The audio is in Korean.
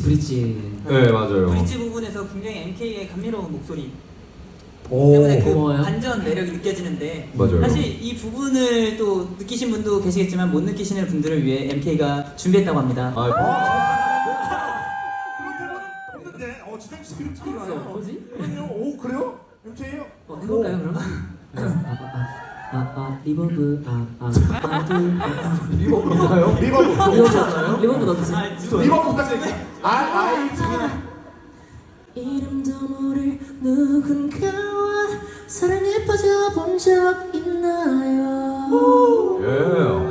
브릿지. 네 맞아요. 브릿지 부분에서 굉장히 MK의 감미로운 목소리 오, 때문에 그 고마워요. 반전 매력이 느껴지는데 맞아요. 사실 이 부분을 또 느끼신 분도 계시겠지만 못 느끼시는 분들을 위해 MK가 준비했다고 합니다. 아, 없는데 지정 씨 그림 찍으러 와요. 뭐지? 오 그래요? MK요? 해볼까요 그럼? 리버브 리버브인가요? 리버브 리버브 넣지. 리버브 부탁드릴게요. 아이 지금 이름도 모를 누군가와 사랑에 빠져본 적 있나요? 예.